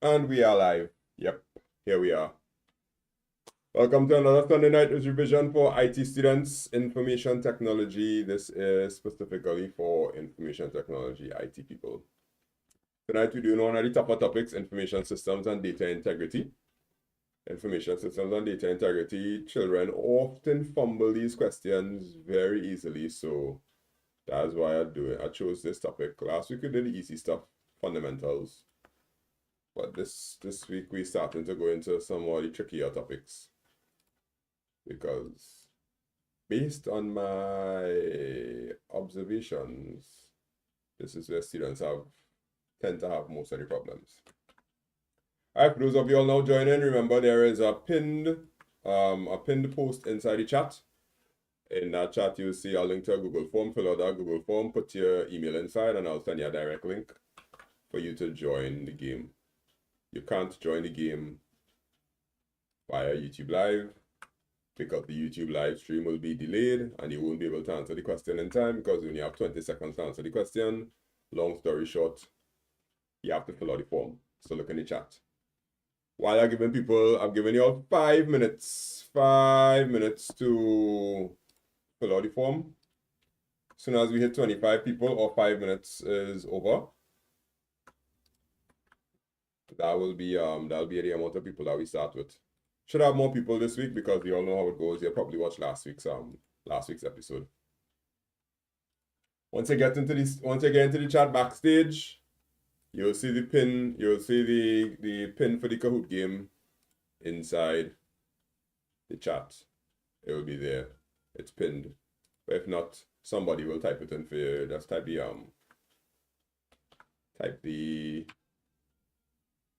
And we are live. Yep, here we are. Welcome to another Sunday night revision for IT students, information technology. This is specifically for information technology IT people. Tonight we're doing one of the tougher topics, information systems and data integrity. Information systems and data integrity. Children often fumble these questions very easily, so that's why I chose this topic. Last week we did the easy stuff, fundamentals. But this week we're starting to go into some more the trickier topics. Because based on my observations, this is where students tend to have most of the problems. All right, for those of you all now joining, remember there is a pinned post inside the chat. In that chat, you'll see a link to a Google form. Fill out that Google form, put your email inside, and I'll send you a direct link for you to join the game. You can't join the game via YouTube Live because the YouTube live stream will be delayed and you won't be able to answer the question in time because you only have 20 seconds to answer the question. Long story short, you have to fill out the form. So look in the chat. While I'm giving you all 5 minutes. 5 minutes to fill out the form. As soon as we hit 25 people or 5 minutes is over, that'll be the amount of people that we start with. Should have more people this week because you all know how it goes. You'll probably watch last week's episode. Once you get into the chat backstage, you'll see the pin. You'll see the pin for the Kahoot game inside the chat. It will be there. It's pinned. But if not, somebody will type it in for you. Just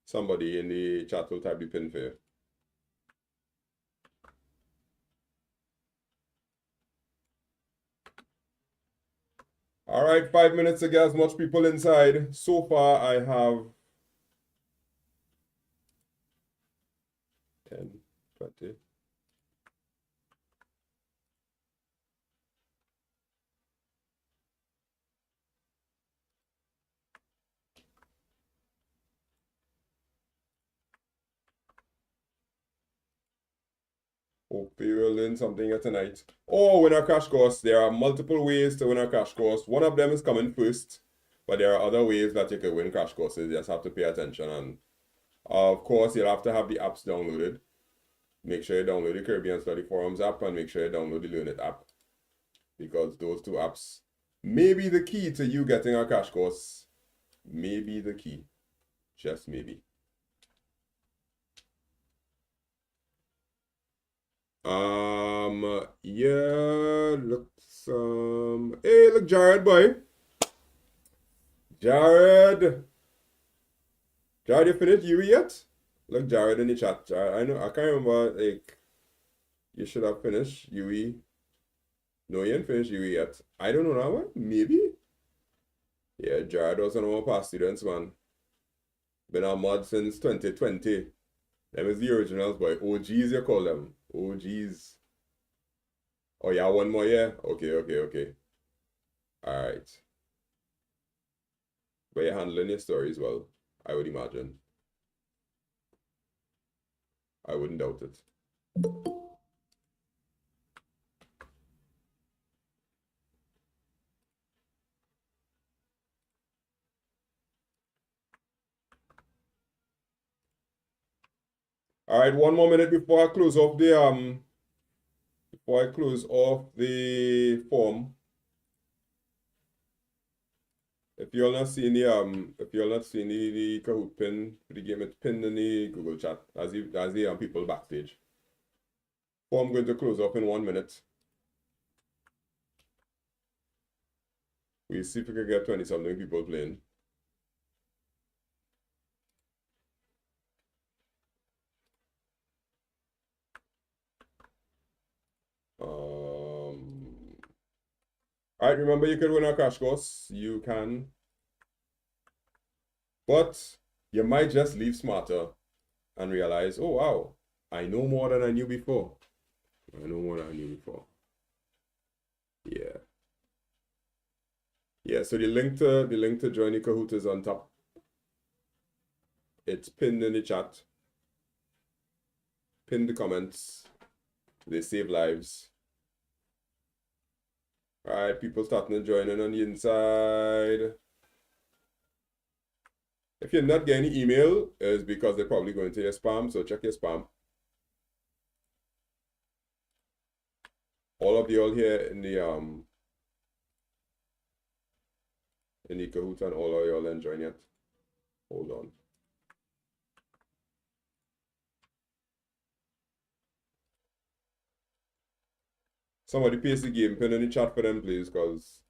somebody in the chat will type the pin for you. All right, 5 minutes to get as much people inside. So far, I have 10, 20. Hope you will learn something here tonight. Or win a crash course. There are multiple ways to win a crash course. One of them is coming first, but there are other ways that you can win crash courses. You just have to pay attention. And of course, you'll have to have the apps downloaded. Make sure you download the Caribbean Study Forums app and make sure you download the Learn It app. Because those two apps may be the key to you getting a crash course. Maybe the key. Just maybe. Yeah, hey, look, Jared, boy. Jared, you finished UE yet? Look, Jared in the chat. I can't remember, like, you should have finished UE. No, you ain't finished UE yet. I don't know that one, maybe? Yeah, Jared was one of our past students, man. Been a mod since 2020. Them is the originals, boy. OGs, you call them. OGs. Oh, yeah, one more year? Okay. Alright. But you're handling your stories well, I would imagine. I wouldn't doubt it. Alright, one more minute before I close off the form. If you're not seeing the Kahoot pin for the game, it's pinned in the Google chat as the people backstage. Form going to close off in 1 minute. We'll see if we can get 20-something people playing. Alright, remember you could win a crash course. You can. But you might just leave smarter and realize, oh wow, I know more than I knew before. Yeah. Yeah, so the link to join the Kahoot is on top. It's pinned in the chat. Pin the comments. They save lives. All right, people starting to join in on the inside. If you're not getting the email, it's because they're probably going to your spam, so check your spam. All of you all here in the Kahoot, and all of y'all enjoying it. Hold on. Somebody paste the game pin in the chat for them, please, because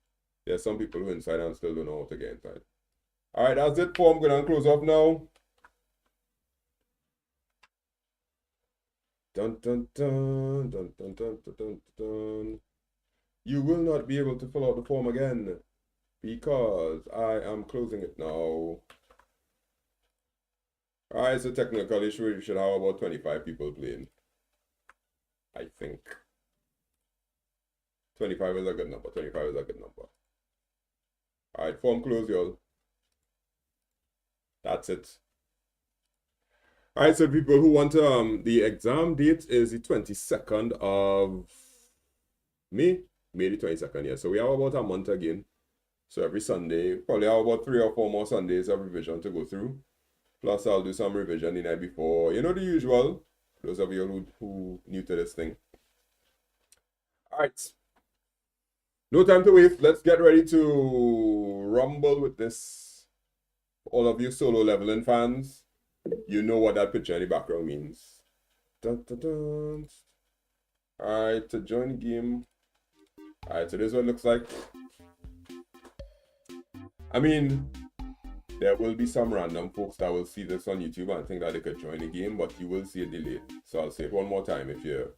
there's some people who are inside and still don't know how to get inside. All right, that's it, I'm going to close off now. Dun, dun, dun, dun, dun, dun, dun, dun, dun. You will not be able to fill out the form again because I am closing it now. All right, so technically we should have about 25 people playing. I think 25 is a good number. 25 is a good number. All right, form closed, y'all. That's it. All right, so people who want the exam date is the 22nd of May the 22nd, yeah. So we have about a month again. So every Sunday, probably have about 3 or 4 more Sundays of revision to go through. Plus, I'll do some revision the night before. You know the usual. Those of you who new to this thing. All right. No time to waste. Let's get ready to rumble with this. All of you solo leveling fans, you know what that picture in the background means. Dun, dun, dun. All right, to join the game. All right, so this is what it looks like. I mean, there will be some random folks that will see this on YouTube and think that they could join the game, but you will see a delay. So I'll say it one more time. If you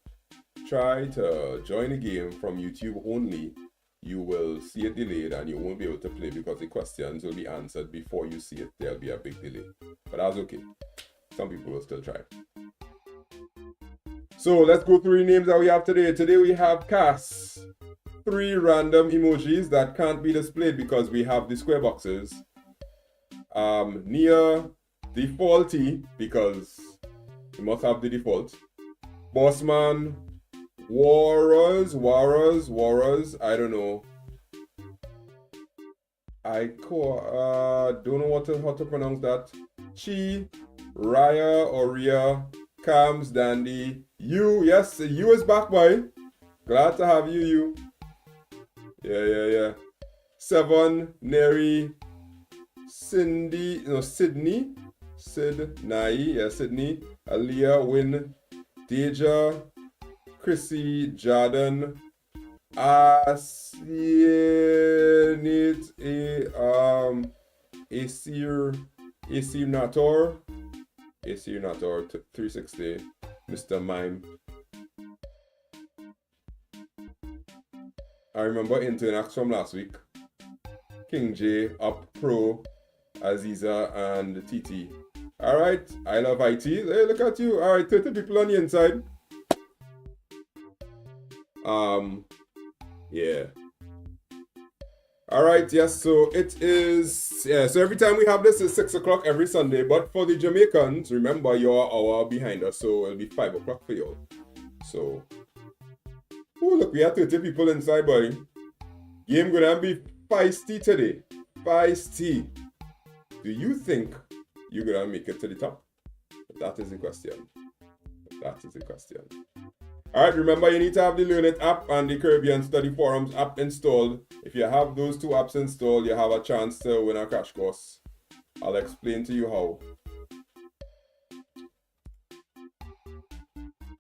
try to join the game from YouTube only, you will see it delayed and you won't be able to play because the questions will be answered before you see it. There'll be a big delay, but that's okay. Some people will still try. So let's go through the names that we have today. Today we have Cass. 3 random emojis that can't be displayed because we have the square boxes. Nia, defaulty, because we must have the default. Bossman, Warers, I don't know. I don't know how to pronounce that. Chi, Raya or Ria, Cams, Dandy, you, yes, you is back, boy. Glad to have you. Yeah. 7, Neri, Sydney, Sydney, Aaliyah, Win, Deja, Chrissy, Jordan, Asir Nator, 360, Mr. Mime. I remember Internax from last week. King J, Up Pro, Aziza, and TT. Alright, I love IT. Hey, look at you. Alright, 30 people on the inside. Yeah. Alright, yes, so it is, yeah, so every time we have this is 6 o'clock every Sunday, but for the Jamaicans, remember you're an hour behind us, so it'll be 5 o'clock for you. So, oh, look, we have 30 people inside, buddy. Game gonna be feisty today. Feisty. Do you think you're gonna make it to the top? That is the question. Alright, remember you need to have the Learn It app and the Caribbean Study Forums app installed. If you have those 2 apps installed, you have a chance to win a crash course. I'll explain to you how.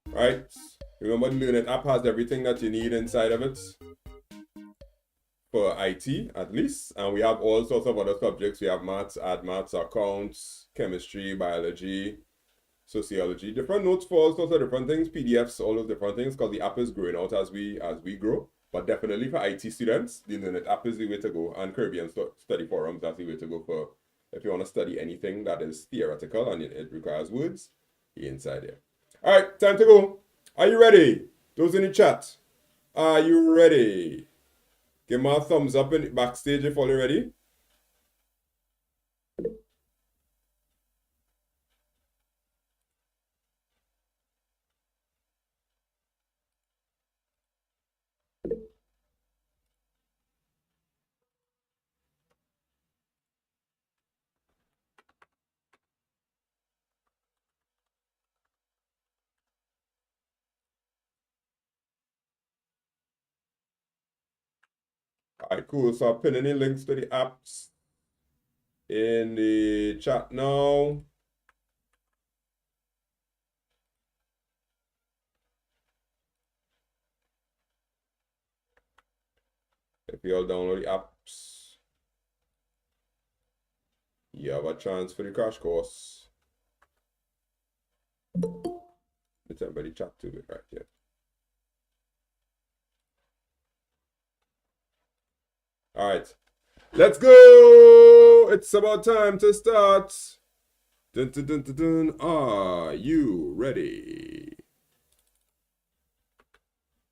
Right? Remember the Learn It app has everything that you need inside of it. For IT, at least. And we have all sorts of other subjects. We have maths, maths, accounts, chemistry, biology, sociology, different notes for all sorts of different things, PDFs, all those different things, because the app is growing out as we grow. But definitely for IT students, the Internet app is the way to go, and Caribbean Study Forums, that's the way to go for if you want to study anything that is theoretical and it requires words, you're inside there. All right, time to go. Are you ready? Those in the chat, are you ready? Give me a thumbs up in the backstage if all you're ready. Alright, cool. So I'm pinning the links to the apps in the chat now. If you all download the apps, you have a chance for the crash course. Let's everybody chat to it right here. All right, let's go. It's about time to start. Dun, dun, dun, dun, dun. Are you ready?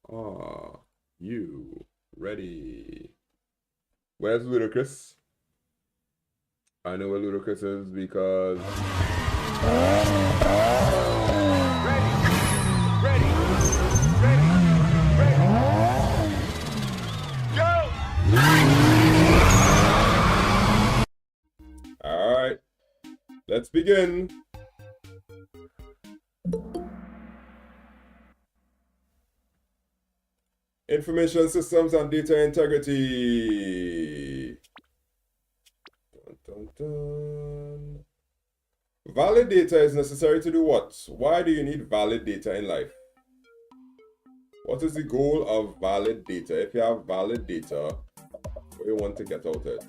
Are you ready? Where's Ludacris? I know where Ludacris is because... Ready. Go! All right, let's begin. Information systems and data integrity. Dun, dun, dun. Valid data is necessary to do what? Why do you need valid data in life? What is the goal of valid data? If you have valid data, what do you want to get out of it?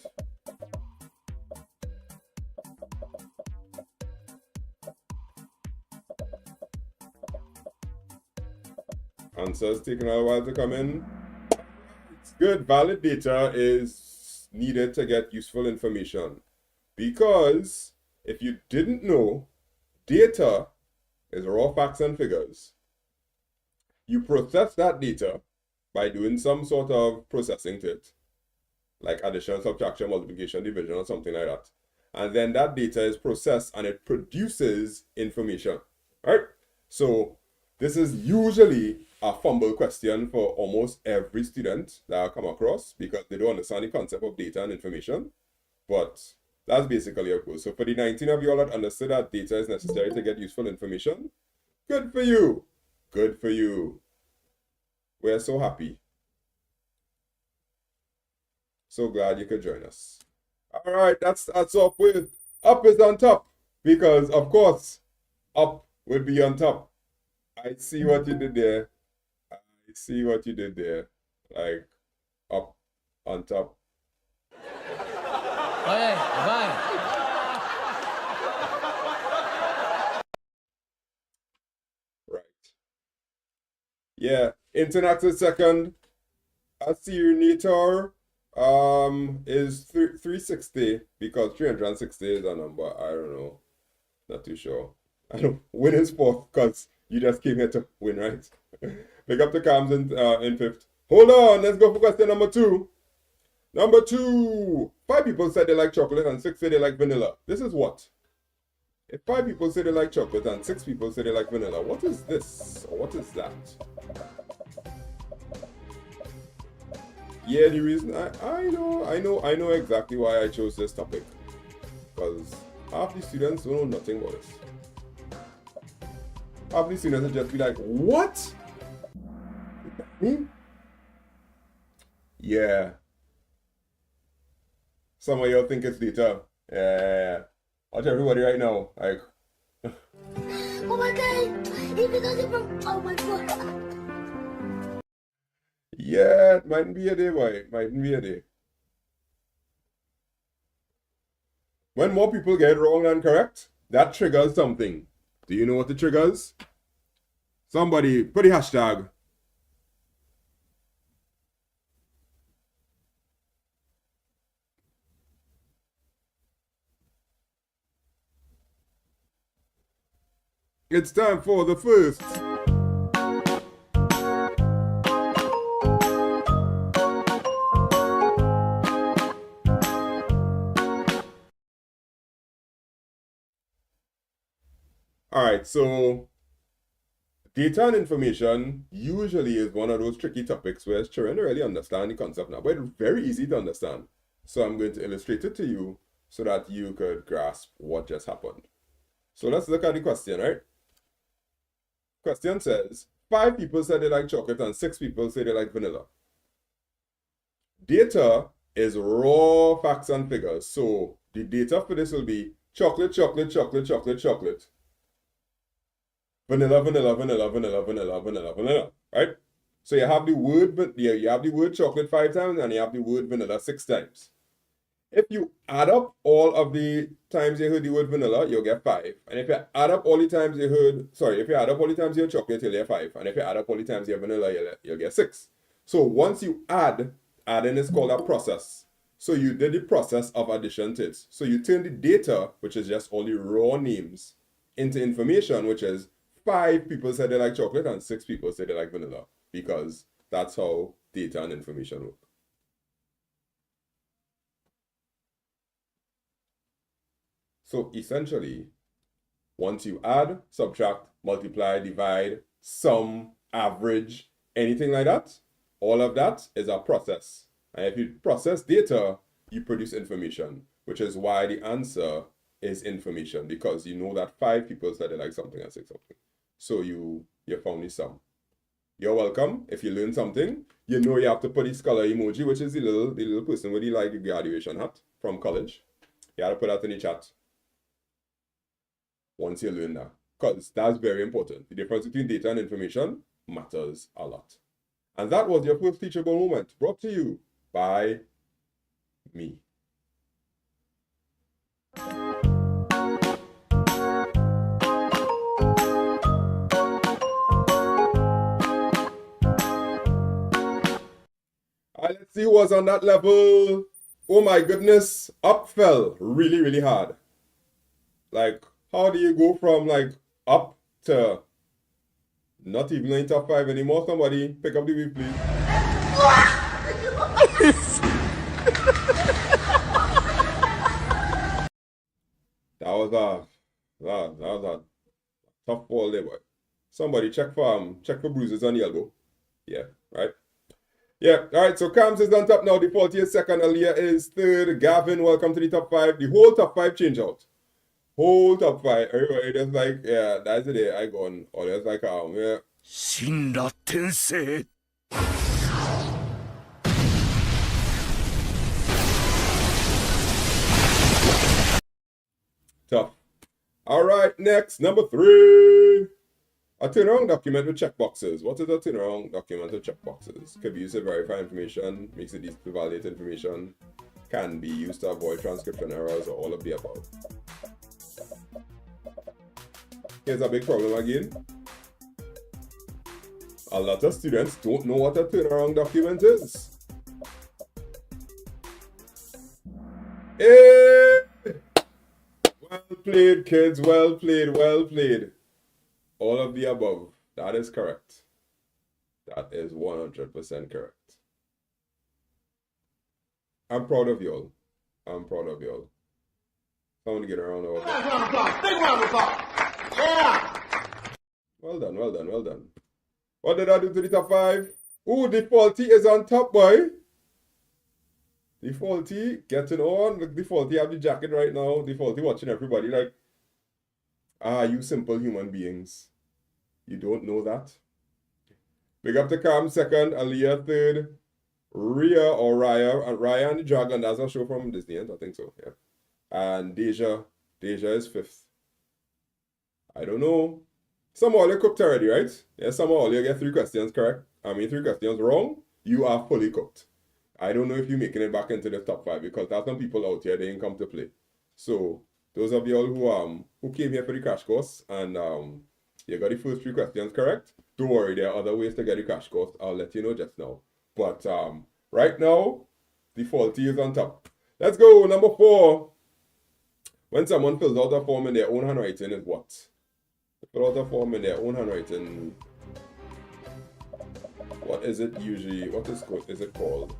Answers taking a while to come in. It's good. Valid data is needed to get useful information. Because if you didn't know, data is raw facts and figures. You process that data by doing some sort of processing to it, like addition, subtraction, multiplication, division, or something like that. And then that data is processed and it produces information, right? So this is usually a fumble question for almost every student that I come across because they don't understand the concept of data and information. But that's basically a goal. So for the 19 of you all that understood that data is necessary to get useful information, good for you. Good for you. We're so happy. So glad you could join us. All right, that's up with up is on top because of course up would be on top. I see what you did there. I see what you did there. Like up on top. Vai, vai. Right. Yeah, internet is second. Asirinator is 360 because 360 is a number. I don't know. Not too sure. I don't win is fourth because you just came here to win, right? Pick up the cams in fifth. Hold on, let's go for question number 2. Number 2. 5 people said they like chocolate and 6 say they like vanilla. This is what? If 5 people say they like chocolate and 6 people say they like vanilla, what is this? Or what is that? Yeah, the reason I know exactly why I chose this topic. Because half the students don't know nothing about this. Half the students will just be like, what? Yeah. Some of y'all think it's data. Yeah. Watch everybody right now. Like, oh my god! Even though they from oh my god! yeah, it mightn't be a day, boy. It mightn't be a day. When more people get it wrong than correct, that triggers something. Do you know what it triggers? Somebody put the hashtag. It's time for the first. All right, so data and information usually is one of those tricky topics where children don't really understand the concept now, but it's very easy to understand. So I'm going to illustrate it to you so that you could grasp what just happened. So let's look at the question, right? Question says, 5 people said they like chocolate and 6 people say they like vanilla. Data is raw facts and figures. So the data for this will be chocolate, chocolate, chocolate, chocolate, chocolate. Vanilla, vanilla, vanilla, vanilla, vanilla, vanilla, vanilla. Right? So you have the word chocolate 5 times and you have the word vanilla 6 times. If you add up all of the times you heard the word vanilla, you'll get 5. And if you add up all the times you heard, if you add up all the times you heard chocolate, you'll get 5. And if you add up all the times you have vanilla, you'll get 6. So once you adding is called a process. So you did the process of addition to it. So you turn the data, which is just all the raw names, into information, which is 5 people said they like chocolate and 6 people said they like vanilla. Because that's how data and information work. So essentially, once you add, subtract, multiply, divide, sum, average, anything like that, all of that is a process. And if you process data, you produce information, which is why the answer is information, because you know that 5 people said they like something and 6 something. So you found the sum. You're welcome. If you learn something, you know you have to put the scholar emoji, which is the little person with the graduation hat from college. You have to put that in the chat once you learn that, because that's very important. The difference between data and information matters a lot. And that was your first teachable moment, brought to you by me. Alright, let's see who was on that level. Oh my goodness, up fell really, really hard. Like, how do you go from like up to not even in top 5 anymore? Somebody pick up the wheel, please. That was a tough ball there, boy. Somebody check for bruises on the elbow. Yeah, right. Yeah, all right. So Cams is on top now. The 40th second. Aliyah is third. Gavin, welcome to the top 5. The whole top 5 change out. Whole top 5. Everybody just like, yeah, that's the day I gone. Or there's like, yeah. 神羅転生 Tough. All right, next, number 3. A turnaround document with checkboxes. What is a turnaround document with checkboxes? Could be used to verify information, makes it easy to validate information, can be used to avoid transcription errors, or all of the above. Here's a big problem again. A lot of students don't know what a turnaround document is. Hey! Well played, kids. Well played, well played. All of the above. That is correct. That is 100% correct. I'm proud of y'all. I'm proud of y'all. Someone to get around over there. Big round of applause. Yeah. Well done, well done, well done. What did I do to the top 5? Ooh, Defaulty is on top, boy. Defaulty getting on. Look, Defaulty have the jacket right now. Defaulty watching everybody like, you simple human beings. You don't know that? Big up to Cam second, Aliyah third, Raya and the Dragon. That's a show from Disney, I think so, yeah. And Deja is 5th. I don't know. Some of you cooked already, right? Yeah, some of you get 3 questions correct. 3 questions wrong. You are fully cooked. I don't know if you're making it back into the top 5 because there's some people out here, they ain't come to play. So those of y'all who came here for the crash course and you got the first 3 questions correct, don't worry, there are other ways to get the crash course. I'll let you know just now. But right now, Defaulty is on top. Let's go, number 4. When someone fills out a form in their own handwriting is what? Fill out a form in their own handwriting. What is it usually? What is it called?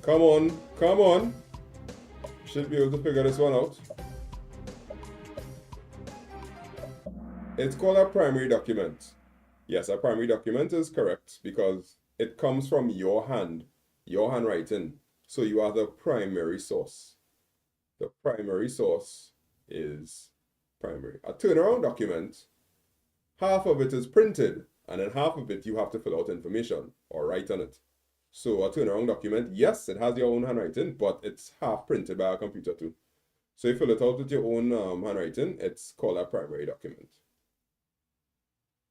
Come on, come on. Should be able to figure this one out. It's called a primary document. Yes, a primary document is correct because it comes from your hand, your handwriting. So you are the primary source. The primary source is primary. A turnaround document half of it is printed, and then half of it you have to fill out information or write on it. So a turnaround document, yes, it has your own handwriting, but it's half printed by a computer too. So you fill it out with your own handwriting, it's called a primary document.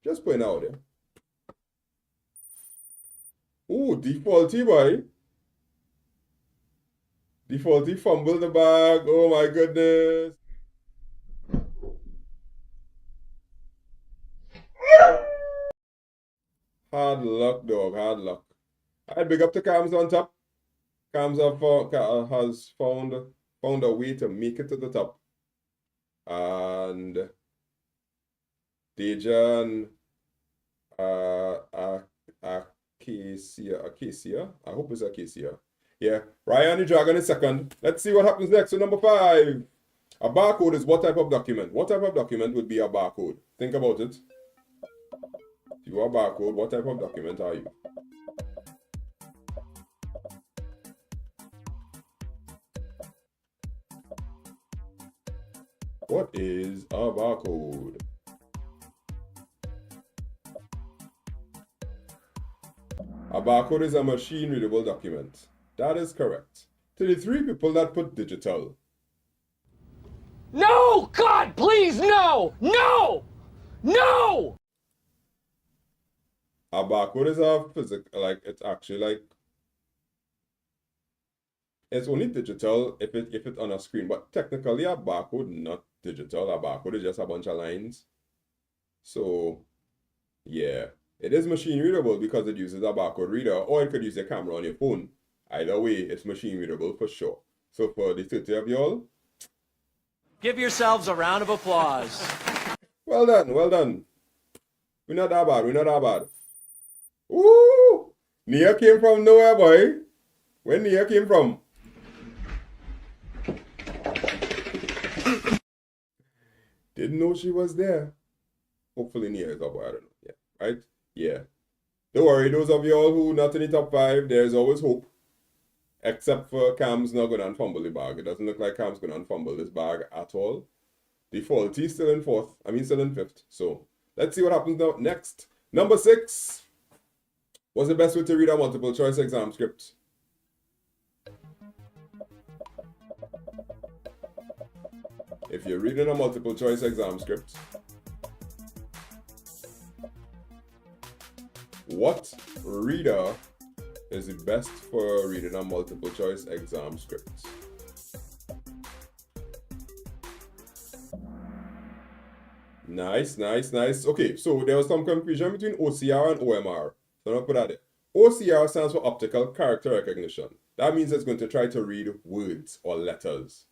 Just putting it out there. Ooh, defaulty boy. Defaulty fumbled the bag. Oh my goodness. Hard luck, dog. Hard luck. Alright, big up to Cams on top. Cams has found a way to make it to the top. And Dejan Acacia. I hope it's Acacia. Yeah. Ryan the Dragon is second. Let's see what happens next. So number 5. A barcode is what type of document? What type of document would be a barcode? Think about it. If you are a barcode, what type of document are you? What is a barcode? A barcode is a machine-readable document. That is correct. To the 3 people that put digital. No! God, please, no! No! No! A barcode is a physical, like, it's actually like, it's only digital if it's on a screen, but technically a barcode not digital. A barcode is just a bunch of lines. So, yeah, it is machine readable because it uses a barcode reader, or it could use a camera on your phone. Either way, it's machine readable for sure. So for the 30 of y'all, Give yourselves a round of applause. well done, well done. We're not that bad, we're not that bad. Ooh! Nia came from nowhere, boy. Where Nia came from? Didn't know she was there. Hopefully Nia is up, I don't know. Yeah, right? Yeah. Don't worry, those of y'all who not in the top 5, there's always hope. Except for Cam's not going to unfumble the bag. It doesn't look like Cam's going to unfumble this bag at all. Defaulty still in 4th. I mean, still in 5th. So, let's see what happens now. Next. Number 6. What's the best way to read a multiple choice exam script? If you're reading a multiple choice exam script, what reader is the best for reading a multiple choice exam script? Nice, nice, nice. Okay, so there was some confusion between OCR and OMR. So I'm going to put that there. OCR stands for optical character recognition. That means it's going to try to read words or letters,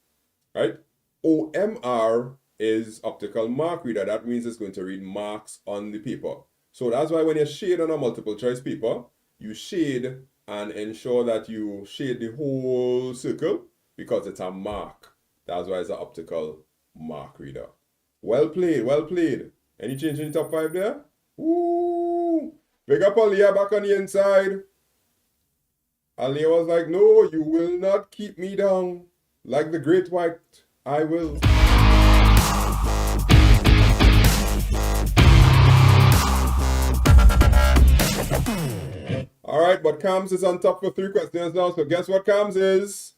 right? OMR is optical mark reader. That means it's going to read marks on the paper. So that's why when you shade on a multiple choice paper, you shade and ensure that you shade the whole circle because it's a mark. That's why it's an optical mark reader. Well played, well played. Any change in the top 5 there? Ooh! Big up Aliyah back on the inside. Aliyah was like, no, you will not keep me down. Like the great white, I will. All right, but Cams is on top for 3 questions now. So guess what Cams is?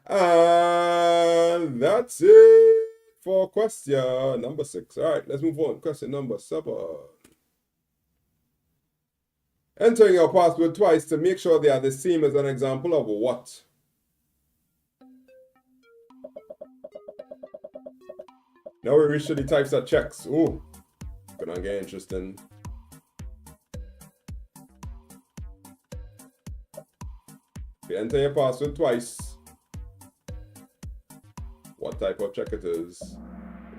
And that's it for question number 6. All right, let's move on. Question number 7. Entering your password twice to make sure they are the same as an example of what? Now we reach to the types of checks. Ooh, gonna get interesting. If you enter your password twice, what type of check it is?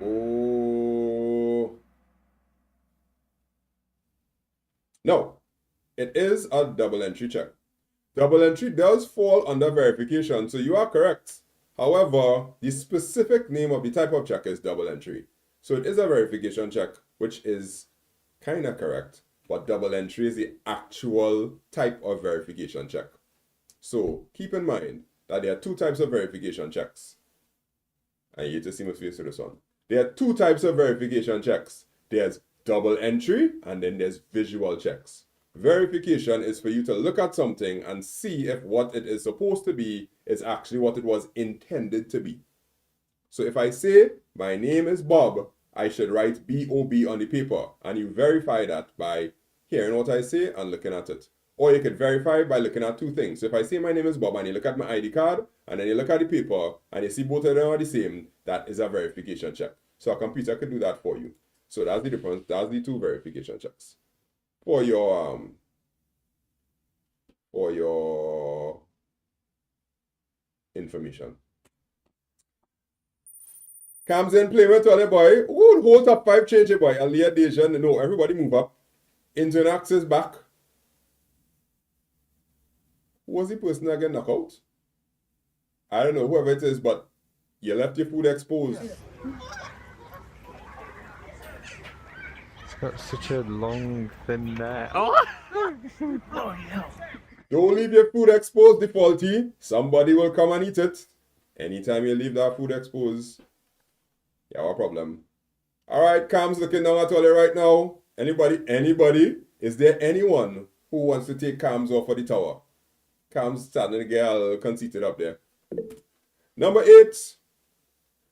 Oh, no, it is a double entry check. Double entry does fall under verification, so you are correct. However, the specific name of the type of check is double entry. So it is a verification check, which is kind of correct, but double entry is the actual type of verification check. So keep in mind that there are two types of verification checks. And you just see my face to this one. There are two types of verification checks. There's double entry and then there's visual checks. Verification is for you to look at something and see if what it is supposed to be is actually what it was intended to be. So if I say my name is Bob, I should write B-O-B on the paper, and you verify that by hearing what I say and looking at it. Or you could verify by looking at two things. So if I say my name is Bob and you look at my ID card and then you look at the paper and you see both of them are the same, that is a verification check. So a computer could do that for you. So that's the difference. That's the two verification checks for your information. Comes in, play with toilet boy. Ooh, hold up 5, change it boy. And Leah Dejan, no, everybody move up. Into access back. Who was the person that got knocked out? I don't know, whoever it is, but you left your food exposed. It's got such a long, thin neck. Oh! Don't leave your food exposed, defaulty. Somebody will come and eat it. Anytime you leave that food exposed, you have a problem. Alright, Cam's looking down at toilet right now. Anybody? Is there anyone who wants to take Cam's off of the tower? Cam's starting to get a little conceited up there. Number 8.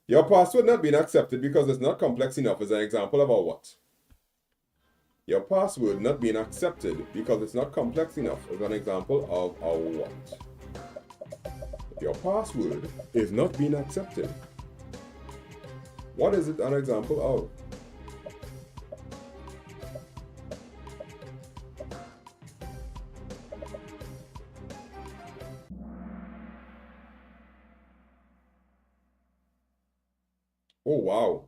Your password not being accepted because it's not complex enough is an example of a what? Your password not being accepted because it's not complex enough is an example of a what? Your password is not being accepted. What is it an example of? Oh, wow.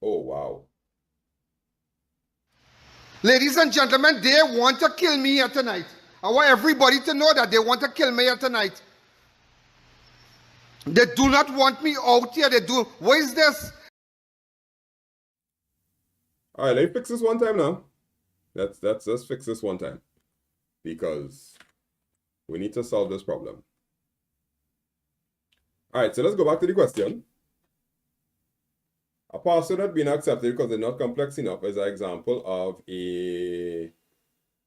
Oh, wow. Ladies and gentlemen, they want to kill me here tonight. I want everybody to know that they want to kill me here tonight. They do not want me out here. They do. What is this? All right, let's fix this one time now. Let's fix this one time. Because we need to solve this problem. All right, so let's go back to the question. A password not being accepted because it's not complex enough is an example of a...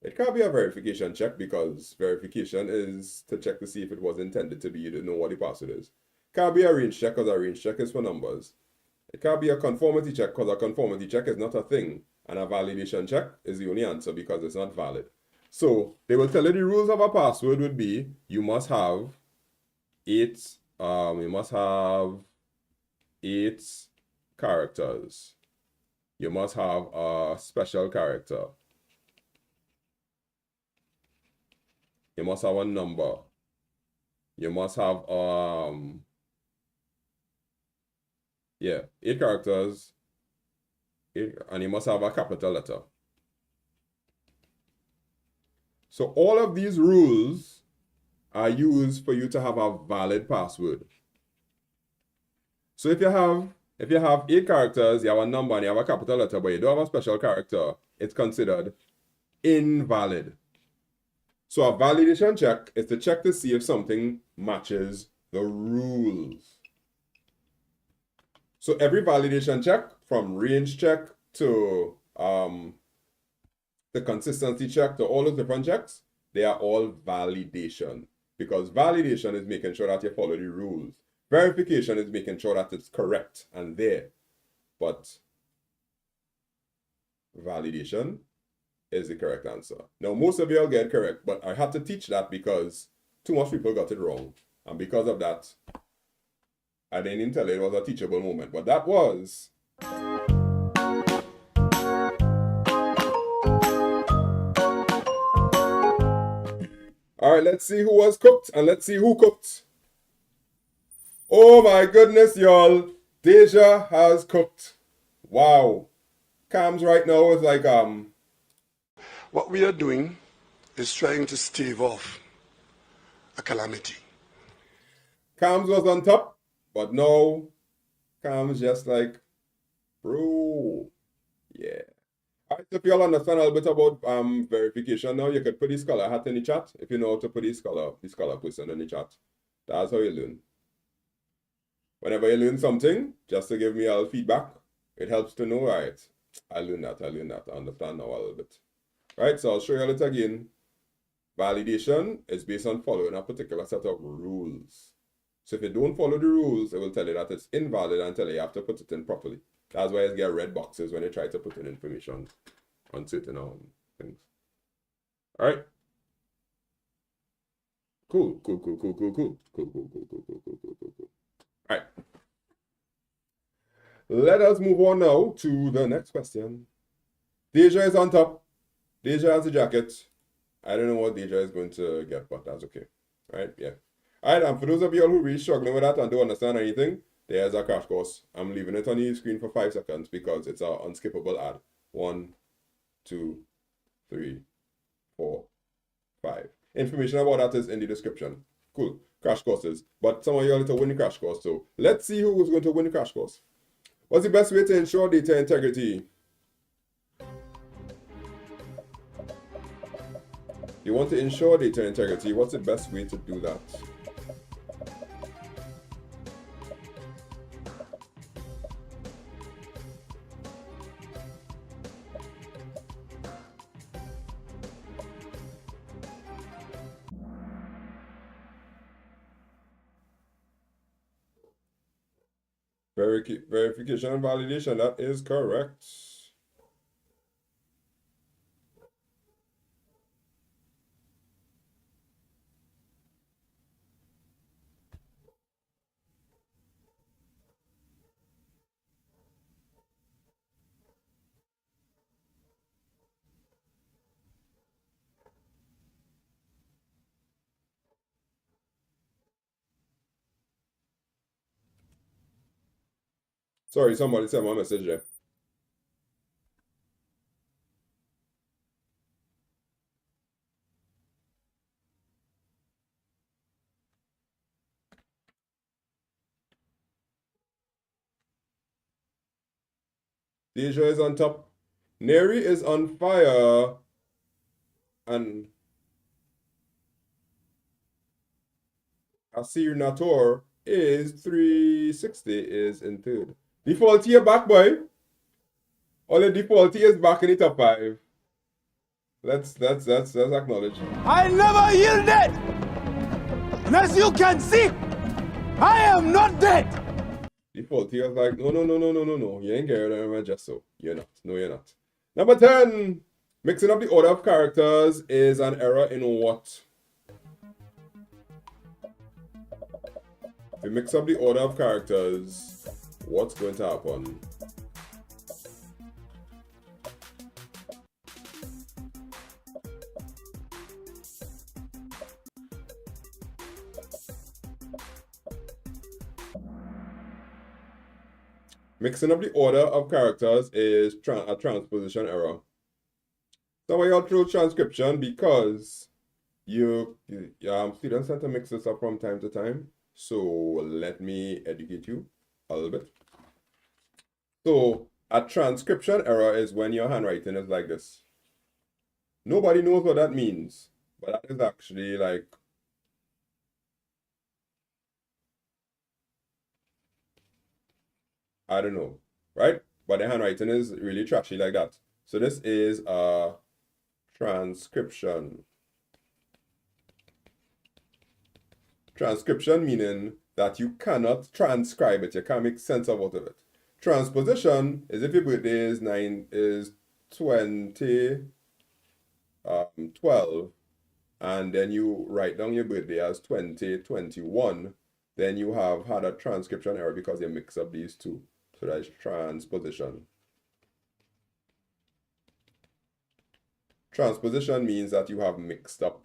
It can't be a verification check because verification is to check to see if it was intended to be. You don't know what the password is. Can't be a range check because a range check is for numbers. It can't be a conformity check because a conformity check is not a thing. And a validation check is the only answer because it's not valid. So they will tell you the rules of a password would be you must have 8 characters. You must have a special character. You must have a number. You must have 8 characters. And you must have a capital letter. So all of these rules are used for you to have a valid password. So if you have 8 characters, you have a number and you have a capital letter, but you don't have a special character, it's considered invalid. So a validation check is to check to see if something matches the rules. So every validation check, from range check to the consistency check to all those different checks, they are all validation. Because validation is making sure that you follow the rules. Verification is making sure that it's correct and there. But validation is the correct answer. Now, most of you will get correct, but I had to teach that because too much people got it wrong. And because of that, I didn't tell you it was a teachable moment. But that was... All right, let's see who was cooked and let's see who cooked. Oh my goodness, y'all. Deja has cooked. Wow. Cams right now is like, What we are doing is trying to stave off a calamity. Cams was on top, but now Cams just like, bro. Yeah. All right. If you all understand a little bit about verification now, you could put the scholar hat in the chat. If you know how to put the scholar person in the chat. That's how you learn. Whenever you learn something, just to give me a little feedback, it helps to know, right? I learned that, I understand now a little bit. Right, so I'll show you it again. Validation is based on following a particular set of rules. So if you don't follow the rules, it will tell you that it's invalid until you have to put it in properly. That's why you get red boxes when you try to put in information on certain things. All right. Cool. All right. Let us move on now to the next question. Deja is on top. Deja has a jacket. I don't know what Deja is going to get, but that's okay. All right, yeah. All right, and for those of you who really struggling with that and don't understand anything, there's a crash course. I'm leaving it on the screen for 5 seconds because it's an unskippable ad. 1, 2, 3, 4, 5. Information about that is in the description. Cool. Crash courses. But some of you are to win the crash course. So let's see who is going to win the crash course. What's the best way to ensure data integrity? You want to ensure data integrity. What's the best way to do that? Verification and validation, that is correct. Sorry, somebody sent my message there. Deja is on top. Neri is on fire. And Asir Nator is 360 is in third. Defaulty are back, boy. All the defaulty is back in the top 5. Let's acknowledge. I never yielded! And as you can see, I am not dead! Defaulty was like, no. You ain't getting it just so. You're not. No, you're not. Number 10. Mixing up the order of characters is an error in what? If you mix up the order of characters, what's going to happen? Mixing up the order of characters is a transposition error. So why y'all through transcription? Because students tend to mix this up from time to time. So let me educate you a little bit. So a transcription error is when your handwriting is like this. Nobody knows what that means, but that is actually like I don't know, right? But the handwriting is really trashy like that. So this is a transcription. Transcription meaning that you cannot transcribe it. You can't make sense of out of it. Transposition is if your birthday is 2012, and then you write down your birthday as 2021, then you have had a transcription error because you mix up these two. So that is transposition. Transposition means that you have mixed up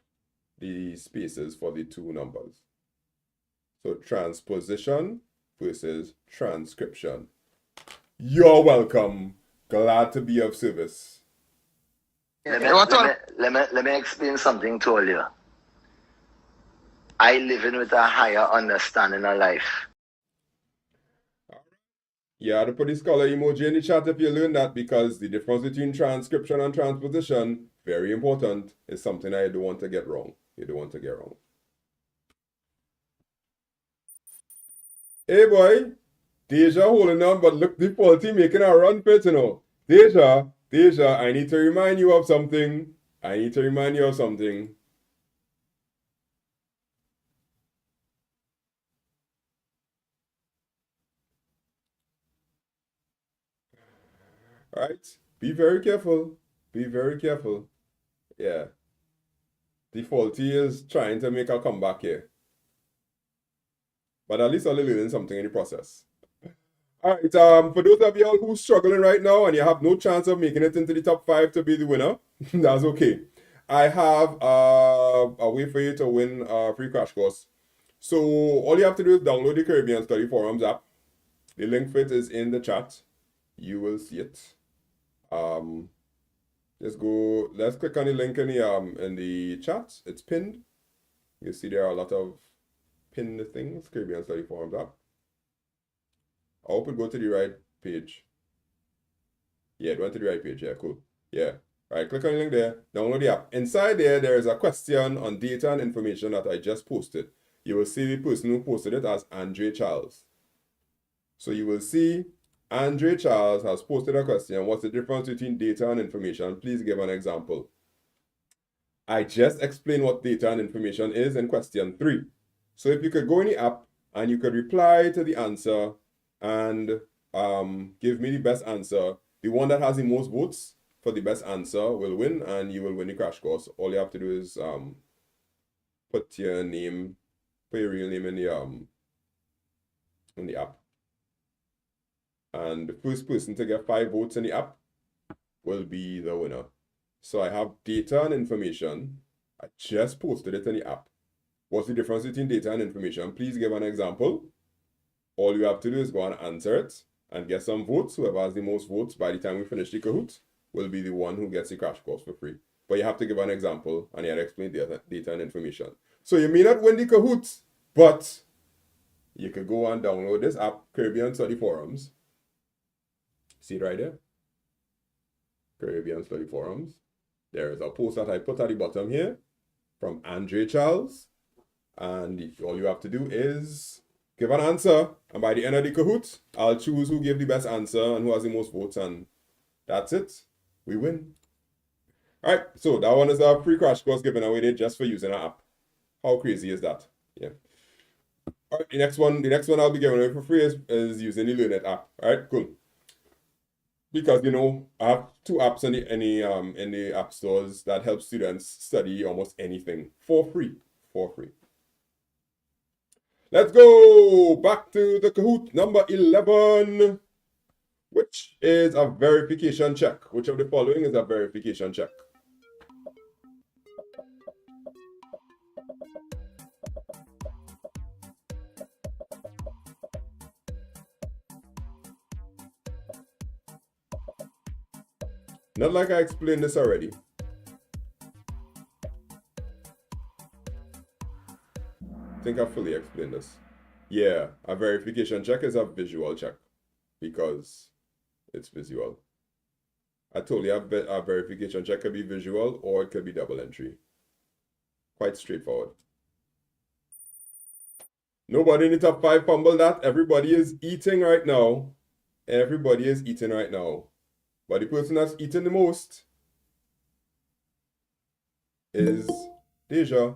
the spaces for the two numbers. So transposition versus transcription. You're welcome. Glad to be of service. Let me explain something to all you. I live in with a higher understanding of life. You have to put the scholar emoji in the chat if you learn that, because the difference between transcription and transposition, very important, is something I don't want to get wrong. You don't want to get wrong. Hey boy, Deja holding on, but look the faulty making a run for it, you know. Deja, I need to remind you of something. Right? Be very careful. Yeah. The faulty is trying to make a comeback here. But at least I'll learn something in the process. All right, for those of y'all who's struggling right now and you have no chance of making it into the top 5 to be the winner, that's okay. I have a way for you to win a free crash course. So all you have to do is download the Caribbean Study Forums app. The link for it is in the chat. You will see it. Let's click on the link in the chat. It's pinned. You see there are a lot of pinned things. Caribbean Study Forums app. I hope it go to the right page. Yeah, it went to the right page. Yeah, cool. Yeah. All right, click on the link there. Download the app. Inside there is a question on data and information that I just posted. You will see the person who posted it as Andre Charles. So you will see Andre Charles has posted a question. What's the difference between data and information? Please give an example. I just explained what data and information is in question 3. So if you could go in the app and you could reply to the answer and give me the best answer. The one that has the most votes for the best answer will win, and you will win the crash course. All you have to do is put your real name in the app. And the first person to get 5 votes in the app will be the winner. So I have data and information. I just posted it in the app. What's the difference between data and information? Please give an example. All you have to do is go and answer it and get some votes. Whoever has the most votes by the time we finish the Kahoot will be the one who gets the crash course for free. But you have to give an example and you have to explain data and information. So you may not win the Kahoot, but you could go and download this app, Caribbean Study Forums. See it right there? Caribbean Study Forums. There is a post that I put at the bottom here from Andre Charles. And all you have to do is give an answer, and by the end of the Kahoot, I'll choose who gave the best answer and who has the most votes, and that's it. We win. All right, so that one is a free crash course given away there just for using our app. How crazy is that? Yeah. All right, the next one I'll be giving away for free is using the LearnIt app. All right, cool. Because you know I have 2 apps in the app stores that help students study almost anything for free. Let's go back to the Kahoot number 11, which is a verification check. Which of the following is a verification check? Not like I explained this already. I think I fully explained this. Yeah, a verification check is a visual check because it's visual. I told you a verification check could be visual or it could be double entry. Quite straightforward. Nobody in the top 5 fumbled that. Everybody is eating right now. But the person that's eating the most is Deja.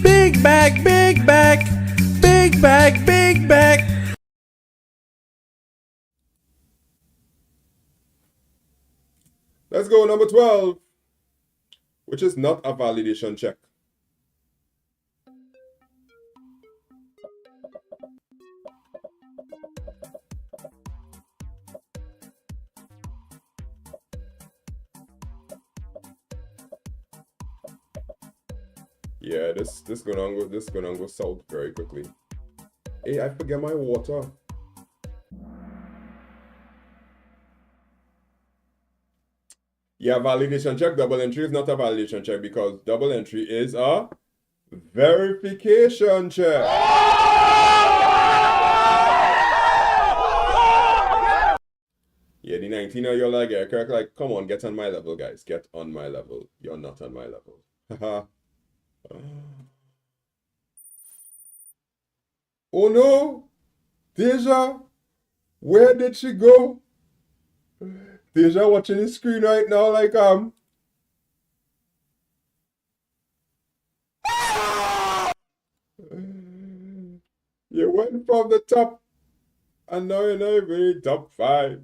Big back, big back, big back, big back. Let's go number 12, which is not a validation check. Yeah, this gonna go south very quickly. Hey, I forget my water. Yeah, validation check. Double entry is not a validation check because double entry is a verification check. 19 and you're like, yeah, correct. Like, come on, get on my level, guys. Get on my level. You're not on my level. Haha. Oh no! Deja! Where did she go? Deja watching the screen right now like you went from the top and now you're not even in top 5.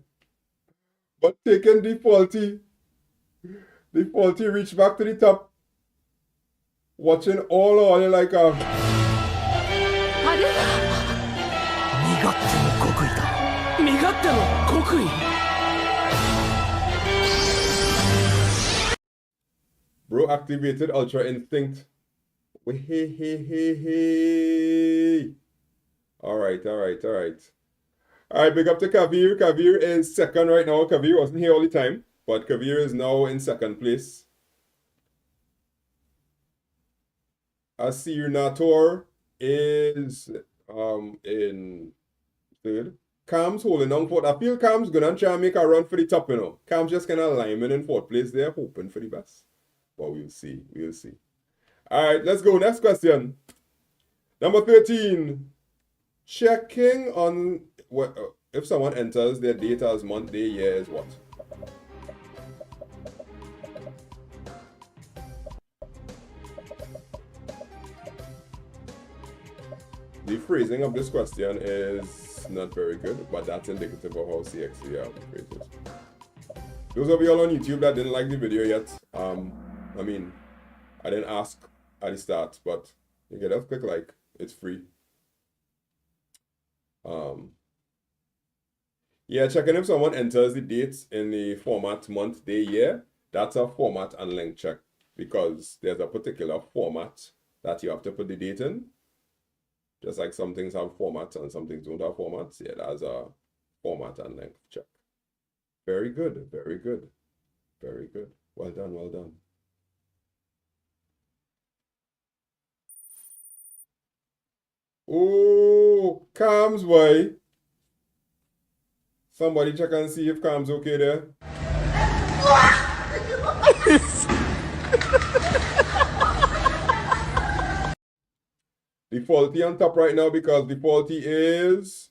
But taking defaulty reach back to the top. Watching all like 身勝手の極意だ。身勝手の極意。Bro activated Ultra Instinct. Hey. Alright. Alright, big up to Kavir. Kavir is second right now. Kavir wasn't here all the time, but Kavir is now in second place. Asir is in third. Cam's holding on fourth. I feel Cam's gonna try and make a run for the top, you know. Cam's just kind of lineman in fourth place there, hoping for the best. But we'll see. Alright, let's go. Next question. Number 13. Checking on what if someone enters their date as month, day, year is what? The phrasing of this question is not very good, but that's indicative of how CXC phrases. Those of you all on YouTube that didn't like the video yet, I mean, I didn't ask at the start, but you can just click like, it's free. Yeah, checking if someone enters the dates in the format month, day, year. That's a format and length check because there's a particular format that you have to put the date in. Just like some things have formats and some things don't have formats. Yeah, that's a format and length check. Very good. Well done. Oh, Cam's boy. Somebody check and see if Cam's okay there. Defaulty on top right now because defaulty is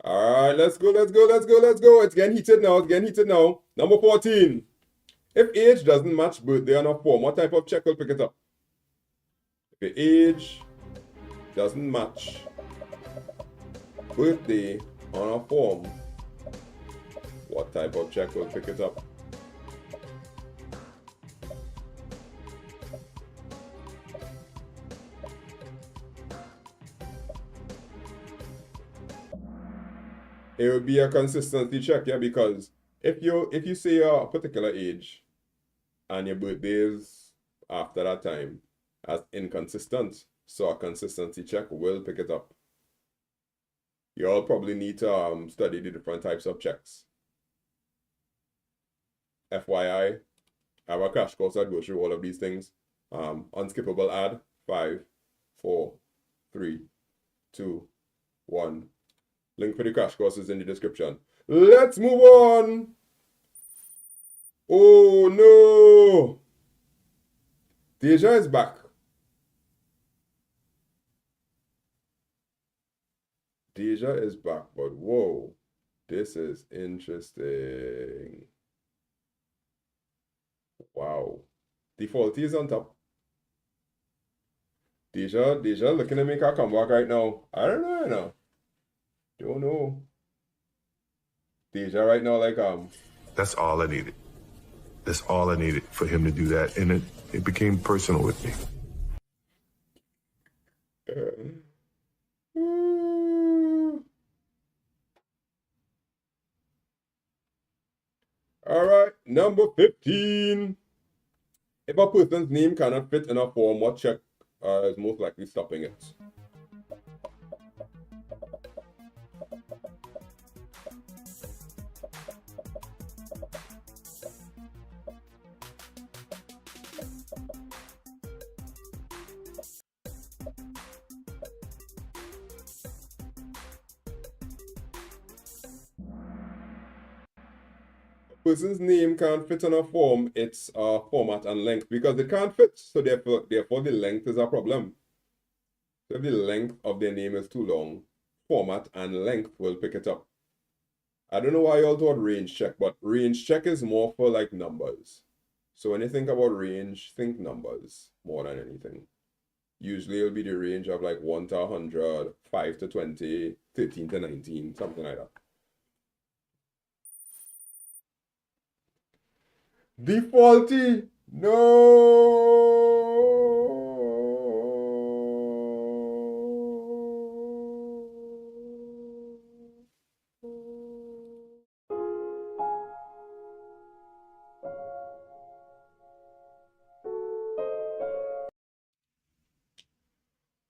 alright, let's go. It's getting heated now. Number 14. If age doesn't match birthday on a form, what type of check will pick it up? If the age doesn't match birthday on a form, what type of check will pick it up? It would be a consistency check, yeah, because if you say a particular age and your birthday is after that time, as inconsistent, so a consistency check will pick it up. You all probably need to study the different types of checks. FYI, I have a crash course that goes through all of these things. Unskippable ad. 5, 4, 3, 2, 1. Link for the crash course is in the description. Let's move on. Oh no. Deja is back. Deja is back, but whoa, this is interesting. Wow. Defaulty is on top. Deja looking to make her comeback right now. I don't know. Don't know. Deja right now, like That's all I needed. That's all I needed for him to do that, and it became personal with me. All right, number 15. If a person's name cannot fit in a form, what check is most likely stopping it? person's name can't fit on a form, it's format and length because it can't fit. So therefore the length is a problem. So if the length of their name is too long, format and length will pick it up. I don't know why y'all thought range check, but range check is more for like numbers. So when you think about range, think numbers more than anything. Usually it'll be the range of like 1 to 100, 5 to 20, 13 to 19, something like that. Defaulty, no.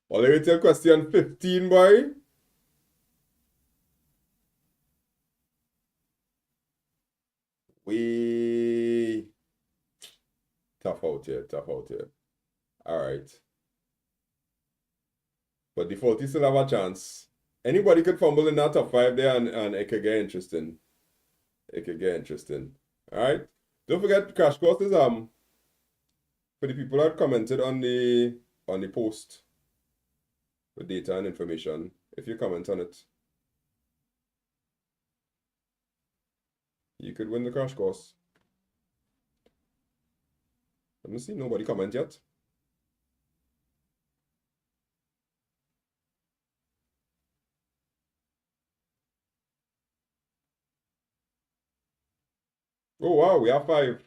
Well, let me tell question 15, boy. We tough out here, tough out here. All right. But defaulty still have a chance. Anybody could fumble in that top 5 there and it could get interesting. It could get interesting. All right. Don't forget crash course is for the people that commented on the post with data and information. If you comment on it, you could win the crash course. Let me see, nobody comment yet. Oh wow, we have 5.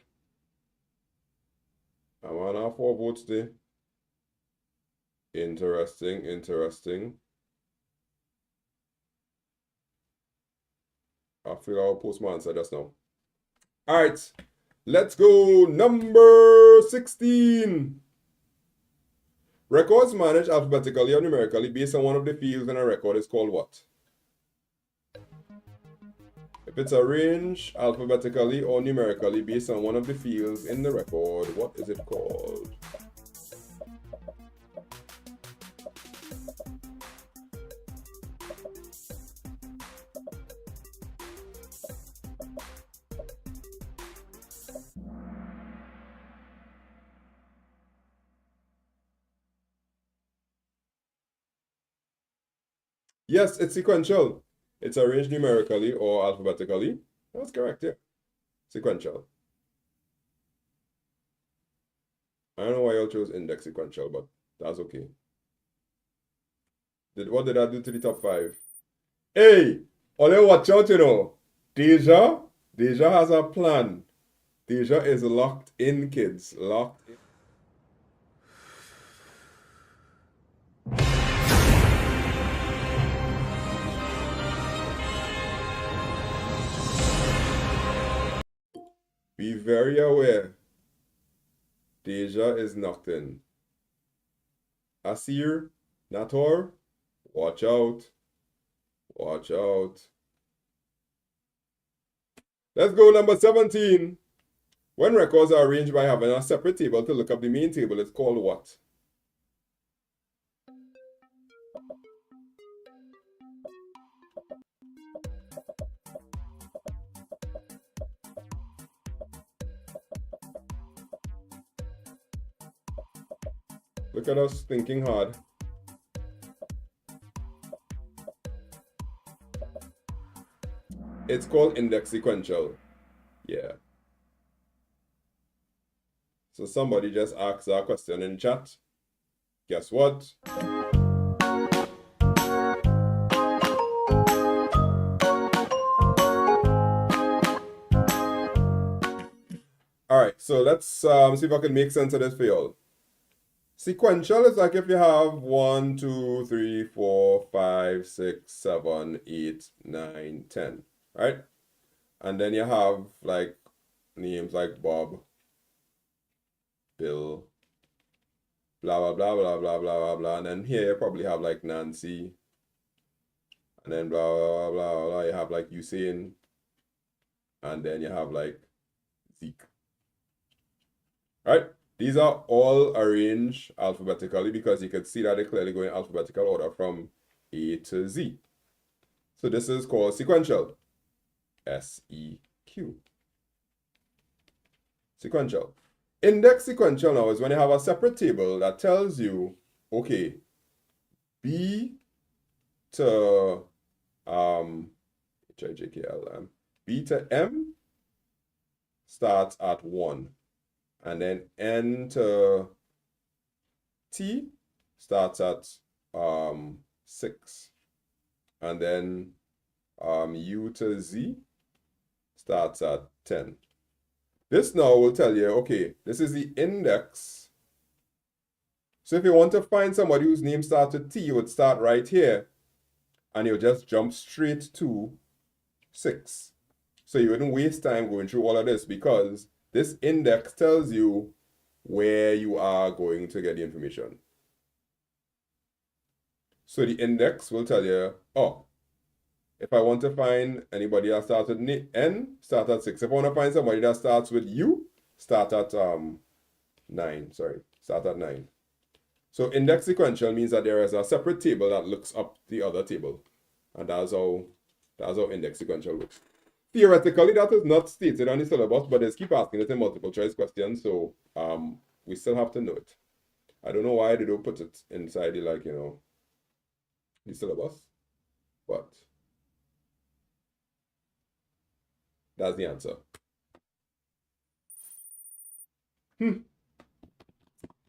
I'm on our 4 votes today. Interesting, interesting. I feel I'll post my answer just now. All right, let's go. Number 16. Records managed alphabetically or numerically based on one of the fields in a record is called what? If it's arranged alphabetically or numerically based on one of the fields in the record, what is it called? Yes, it's sequential. It's arranged numerically or alphabetically. That's correct, yeah. Sequential. I don't know why y'all chose index sequential, but that's okay. What did I do to the top 5? Hey, only watch out, you know. Deja has a plan. Deja is locked in, kids. Locked in. Be very aware. Deja is knocked in. Asir, Nator, watch out. Watch out. Let's go number 17. When records are arranged by having a separate table to look up the main table, it's called what? Look at us thinking hard. It's called index sequential. Yeah. So somebody just asked that question in chat. Guess what? All right, so let's see if I can make sense of this for y'all. Sequential is like if you have 1, 2, 3, 4, 5, 6, 7, 8, 9, 10, right? And then you have like names like Bob, Bill, blah, blah, blah, blah, blah, blah, blah, blah. And then here you probably have like Nancy. And then blah, blah, blah, blah, blah. You have like Usain. And then you have like Zeke. Right? These are all arranged alphabetically because you can see that they clearly go in alphabetical order from A to Z. So this is called sequential. SEQ. sequential. Index sequential now is when you have a separate table that tells you, okay, B to B to M starts at 1, and then N to T starts at 6, and then U to Z starts at 10. This now will tell you, okay, this is the index. So if you want to find somebody whose name starts with T, you would start right here, and you'll just jump straight to 6. So you wouldn't waste time going through all of this, because this index tells you where you are going to get the information. So the index will tell you, oh, if I want to find anybody that starts with N, start at 6. If I want to find somebody that starts with U, start at 9. Sorry, start at 9. So index sequential means that there is a separate table that looks up the other table. And that's how index sequential works. Theoretically, that is not stated on the syllabus, but they keep asking it in multiple choice questions, so we still have to know it. I don't know why they don't put it inside the, like, you know, the syllabus, but that's the answer.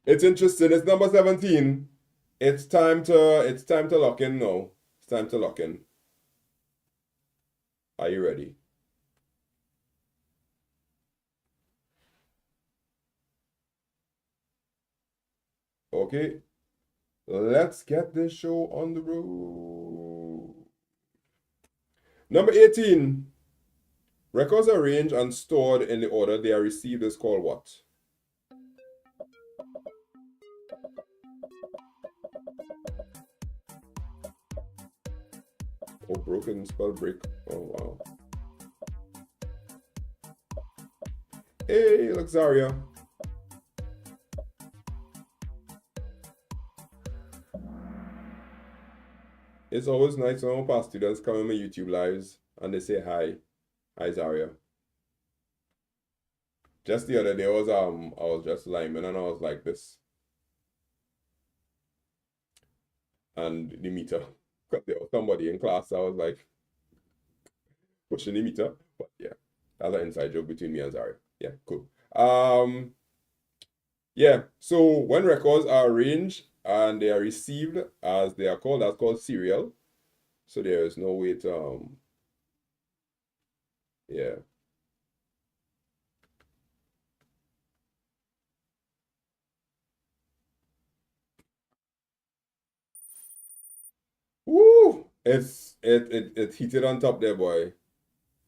It's interesting. It's number 17. It's time to lock in now. It's time to lock in. Are you ready? Okay. Let's get this show on the road. Number 18. Records arranged and stored in the order they are received is called what? Oh, broken, spell break. Oh, wow. Hey, Luxaria. It's always nice when past students come in my YouTube lives and they say hi. Hi, Zaria. Just the other day, I was just lineman and I was like this. And the meter, because there was somebody in class, I was like pushing the meter. But yeah, that's an inside joke between me and Zaria. Yeah, cool. Yeah, so when records are arranged and they are received as they are called, that's called serial. So there is no way to yeah. Woo! It's heated on top there, boy.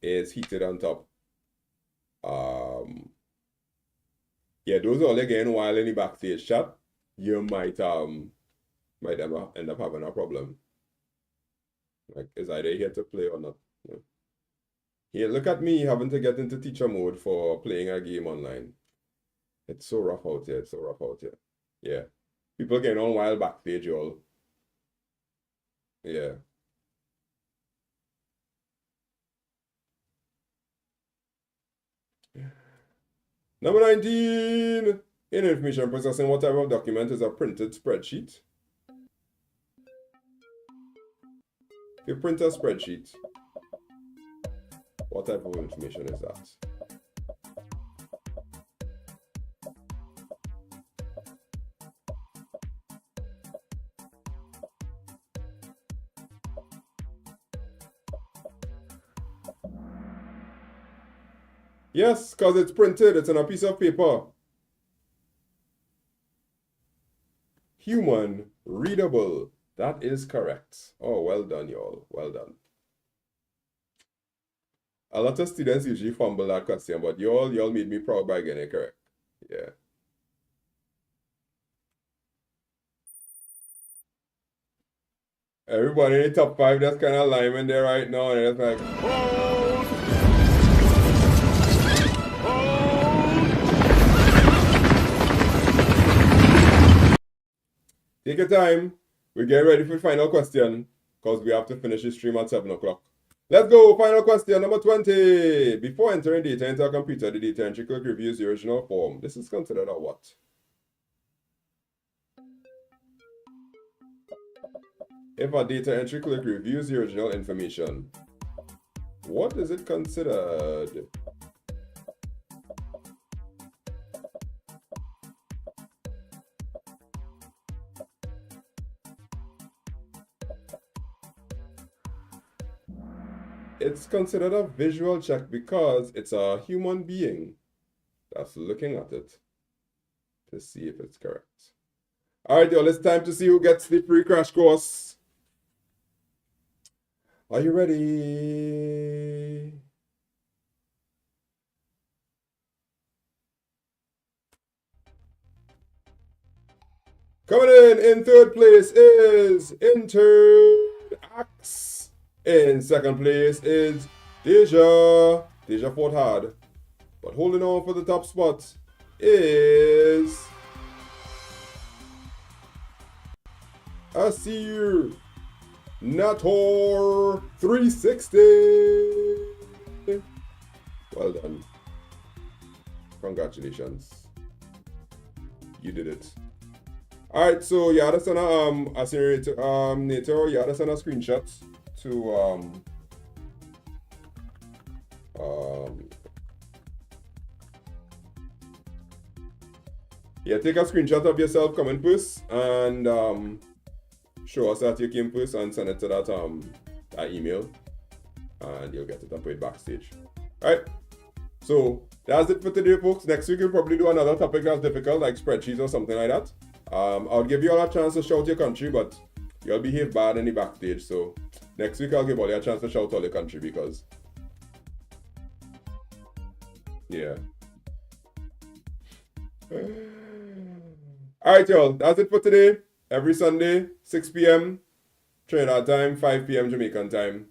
It's heated on top. Yeah, those are all again while in the backstage chat. You might end up having a problem. Like, is either here to play or not? Yeah. Here, look at me having to get into teacher mode for playing a game online. It's so rough out here. It's so rough out here. Yeah. People getting on wild backstage, y'all. Yeah. Number 19. In information processing, what type of document is a printed spreadsheet? If you print a spreadsheet, what type of information is that? Yes, because it's printed, it's on a piece of paper. Human readable. That is correct. Oh, well done, y'all. Well done. A lot of students usually fumble that question, but y'all made me proud by getting it correct. Yeah. Everybody in the top 5, that's kind of lineman there right now, and it's like, take your time. We get ready for the final question because we have to finish the stream at 7 o'clock. Let's go. Final question, number 20. Before entering data into a computer, the data entry clerk reviews the original form. This is considered a what? If a data entry clerk reviews the original information, what is it considered? It's considered a visual check because it's a human being that's looking at it to see if it's correct. All right, y'all, it's time to see who gets the free crash course. Are you ready? Coming in third place is Interax. In second place is Deja. Deja fought hard, but holding on for the top spot is Asir Nator 360. Well done. Congratulations. You did it. Alright, so you had to send a Asir Nator, you had to send a screenshot to yeah, take a screenshot of yourself coming first and show us that you came first and send it to that that email and you'll get it and put it backstage. Alright, so that's it for today, folks. Next week we'll probably do another topic that's difficult, like spreadsheets or something like that. I'll give you all a chance to shout your country, but you'll behave bad in the backstage, so next week I'll give all you a chance to shout all your country because yeah. Alright, y'all, that's it for today. Every Sunday, 6 p.m. Trinidad time, 5 p.m. Jamaican time.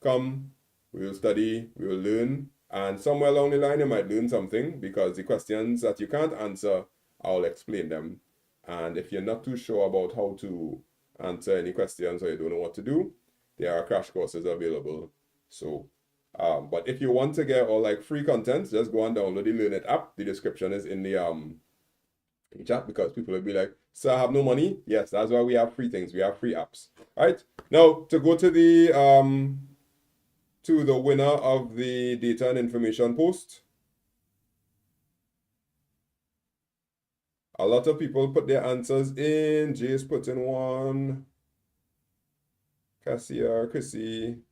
Come, we will study, we will learn, and somewhere along the line you might learn something because the questions that you can't answer, I'll explain them. And if you're not too sure about how to answer any questions or you don't know what to do, there are crash courses available. So, but if you want to get all like free content, just go and download the Learn It app. The description is in the chat because people will be like, "So I have no money." Yes, that's why we have free things. We have free apps. All right. Now to go to the winner of the data and information post. A lot of people put their answers in. Jay's put in one. Cassia, Chrissy.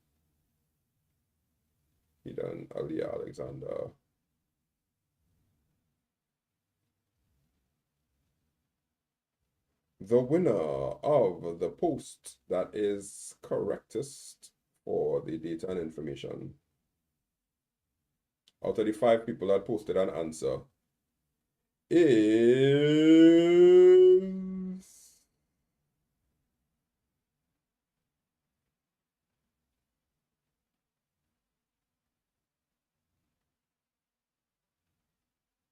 He done Alia Alexander. The winner of the post that is correctest for the data and information. Out of the 5 people that posted an answer is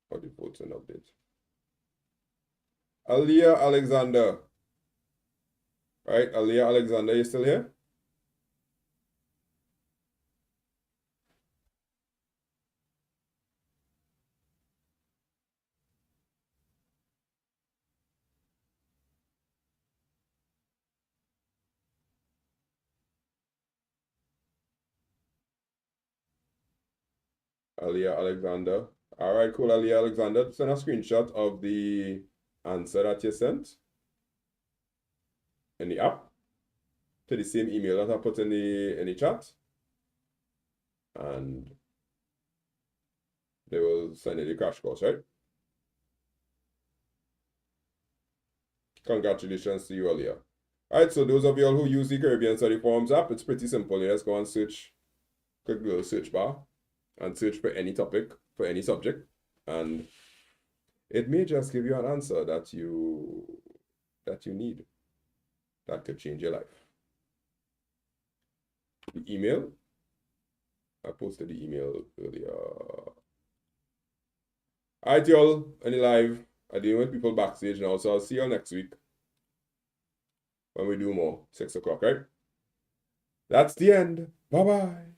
for the voting update. Alia Alexander. Right, Alia Alexander, you still here? Alia Alexander. All right, cool, Alia Alexander. Send a screenshot of the answer that you sent in the app to the same email that I put in the chat, and they will send you the crash course, right? Congratulations to you, Alia. All right, so those of y'all who use the Caribbean Study Forums app, it's pretty simple. You just go and search, click the little search bar, and search for any topic, for any subject, and it may just give you an answer that you need. That could change your life. The email, I posted the email earlier. All right, y'all, any live, I deal with people backstage now, so I'll see y'all next week when we do more, 6 o'clock, right? That's the end. Bye-bye.